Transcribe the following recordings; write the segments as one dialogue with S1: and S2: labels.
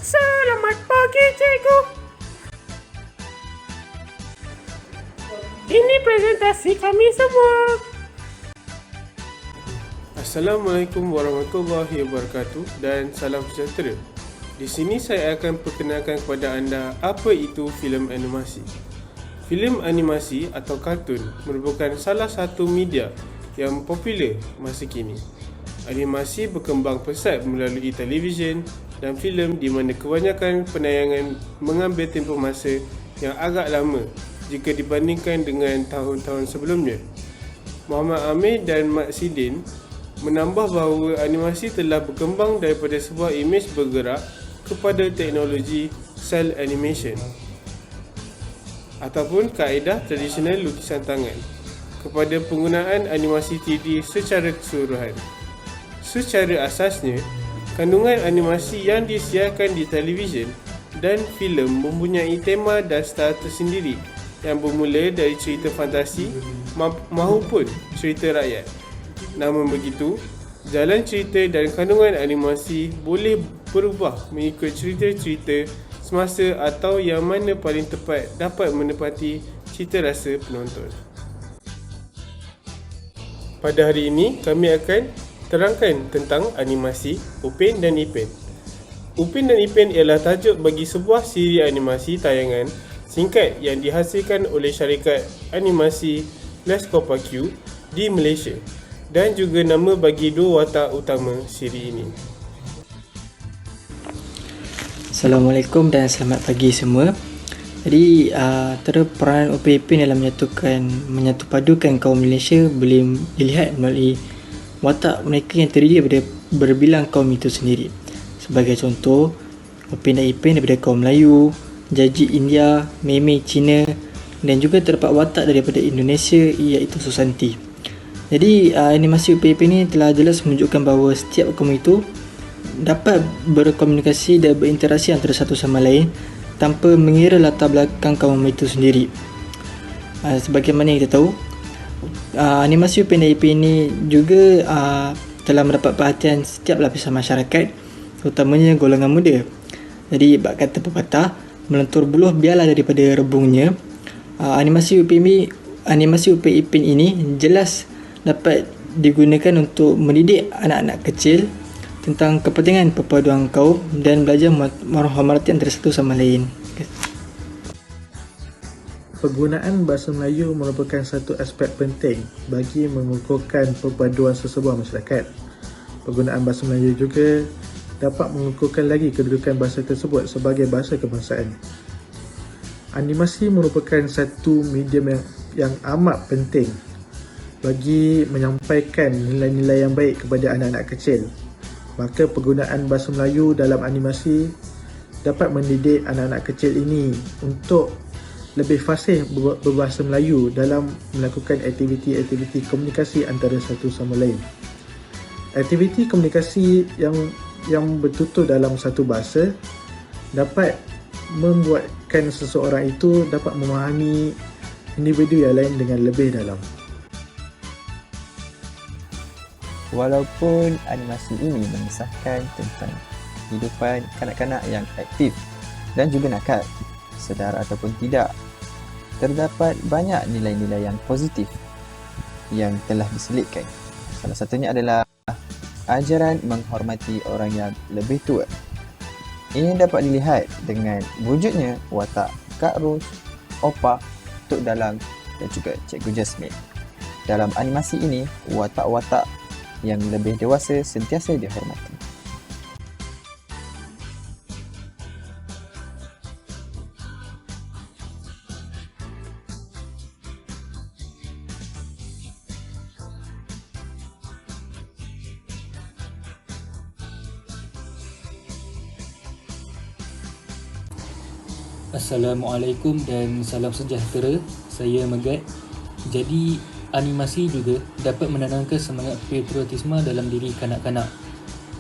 S1: Selamat pagi, cikgu. Ini presentasi kami semua.
S2: Assalamualaikum warahmatullahi wabarakatuh dan salam sejahtera. Di sini saya akan perkenalkan kepada anda apa itu filem animasi. Filem animasi atau kartun merupakan salah satu media yang popular masa kini. Animasi berkembang pesat melalui televisyen dan filem di mana kebanyakan penayangan mengambil tempoh masa yang agak lama jika dibandingkan dengan tahun-tahun sebelumnya. Muhammad Amir dan Mat Sidin menambah bahawa animasi telah berkembang daripada sebuah imej bergerak kepada teknologi cel animation ataupun kaedah tradisional lukisan tangan kepada penggunaan animasi 3D secara keseluruhan. Secara asasnya, kandungan animasi yang disiarkan di televisyen dan filem mempunyai tema dan style tersendiri yang bermula dari cerita fantasi maupun cerita rakyat. Namun begitu, jalan cerita dan kandungan animasi boleh berubah mengikut cerita-cerita semasa atau yang mana paling tepat dapat menepati cita rasa penonton. Pada hari ini, kami akan terangkan tentang animasi Upin dan Ipin. Upin dan Ipin ialah tajuk bagi sebuah siri animasi tayangan singkat yang dihasilkan oleh syarikat animasi Les Copa Q di Malaysia dan juga nama bagi dua watak utama siri ini.
S3: Assalamualaikum dan selamat pagi semua. Jadi antara peranan Upin Ipin dalam menyatu padukan kaum Malaysia boleh dilihat melalui watak mereka yang terdiri daripada berbilang kaum itu sendiri. Sebagai contoh, Upin dan Ipin daripada kaum Melayu, Jaji India, Meme Cina dan juga terdapat watak daripada Indonesia iaitu Susanti. Jadi animasi Upin Ipin ini telah jelas menunjukkan bahawa setiap kaum itu dapat berkomunikasi dan berinteraksi antara satu sama lain tanpa mengira latar belakang kaum itu sendiri. Sebagaimana kita tahu, animasi Upin dan Ipin ini juga telah mendapat perhatian setiap lapisan masyarakat, terutamanya golongan muda. Jadi bab kata pepatah, melentur buluh biarlah daripada rebungnya. Animasi Upin Ipin ini jelas dapat digunakan untuk mendidik anak-anak kecil tentang kepentingan perpaduan kaum dan belajar menghormati antara satu sama lain.
S4: Penggunaan bahasa Melayu merupakan satu aspek penting bagi mengukuhkan perpaduan sesebuah masyarakat. Penggunaan bahasa Melayu juga dapat mengukuhkan lagi kedudukan bahasa tersebut sebagai bahasa kebangsaan. Animasi merupakan satu medium yang amat penting bagi menyampaikan nilai-nilai yang baik kepada anak-anak kecil. Maka penggunaan bahasa Melayu dalam animasi dapat mendidik anak-anak kecil ini untuk lebih fasih berbahasa Melayu dalam melakukan aktiviti-aktiviti komunikasi antara satu sama lain. Aktiviti komunikasi yang bertutur dalam satu bahasa dapat membuatkan seseorang itu dapat memahami individu yang lain dengan lebih dalam.
S5: Walaupun animasi ini mengisahkan tentang kehidupan kanak-kanak yang aktif dan juga nakal, sedar ataupun tidak, terdapat banyak nilai-nilai yang positif yang telah diselitkan. Salah satunya adalah ajaran menghormati orang yang lebih tua. Ini dapat dilihat dengan wujudnya watak Kak Ros, Opa, Tok Dalang dan juga Cikgu Jasmine. Dalam animasi ini, watak-watak yang lebih dewasa sentiasa dihormati.
S6: Assalamualaikum dan salam sejahtera. Saya Megat. Jadi, animasi juga dapat menanamkan semangat patriotisme dalam diri kanak-kanak.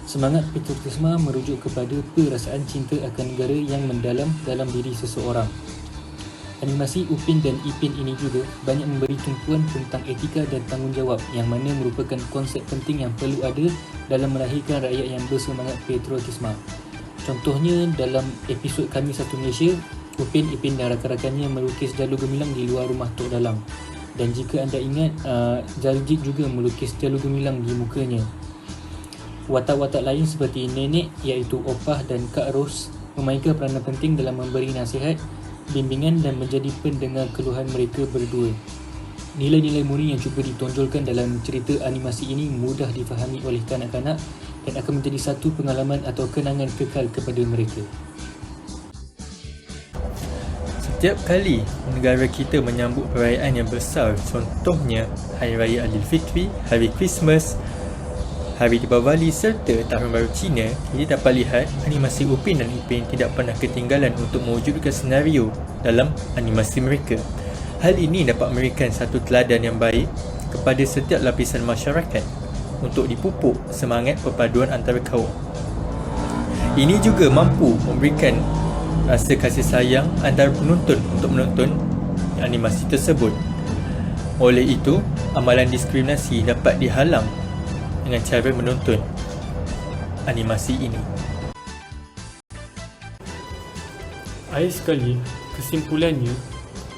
S6: Semangat patriotisme merujuk kepada perasaan cinta akan negara yang mendalam dalam diri seseorang. Animasi Upin dan Ipin ini juga banyak memberi tumpuan tentang etika dan tanggungjawab yang mana merupakan konsep penting yang perlu ada dalam melahirkan rakyat yang bersemangat patriotisme. Contohnya dalam episod Kami Satu Malaysia, Upin, Ipin dan rakan-rakannya melukis jalur gemilang di luar rumah Tok Dalang. Dan jika anda ingat, Jaljit juga melukis jalur gemilang di mukanya. Watak-watak lain seperti Nenek iaitu Opah dan Kak Ros memainkan peranan penting dalam memberi nasihat, bimbingan dan menjadi pendengar keluhan mereka berdua. Nilai-nilai murni yang cuba ditonjolkan dalam cerita animasi ini mudah difahami oleh kanak-kanak dan akan menjadi satu pengalaman atau kenangan kekal kepada mereka.
S7: Setiap kali negara kita menyambut perayaan yang besar, contohnya Hari Raya Aidilfitri, Hari Christmas, Hari Deepavali serta Tahun Baru Cina, kita dapat lihat animasi Upin dan Ipin tidak pernah ketinggalan untuk mewujudkan senario dalam animasi mereka. Hal ini dapat memberikan satu teladan yang baik kepada setiap lapisan masyarakat untuk dipupuk semangat perpaduan antara kaum. Ini juga mampu memberikan rasa kasih sayang antara penonton untuk menonton animasi tersebut. Oleh itu, amalan diskriminasi dapat dihalang dengan cara menonton animasi ini.
S8: Akhir sekali, kesimpulannya,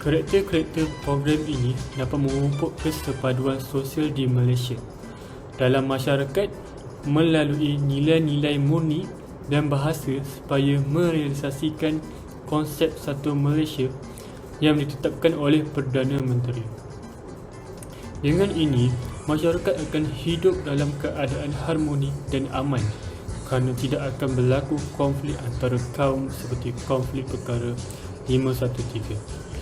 S8: karakter-karakter program ini dapat memupuk persepaduan sosial di Malaysia dalam masyarakat melalui nilai-nilai murni dan bahasa supaya merealisasikan konsep satu Malaysia yang ditetapkan oleh Perdana Menteri. Dengan ini, masyarakat akan hidup dalam keadaan harmoni dan aman kerana tidak akan berlaku konflik antara kaum seperti konflik perkara 513.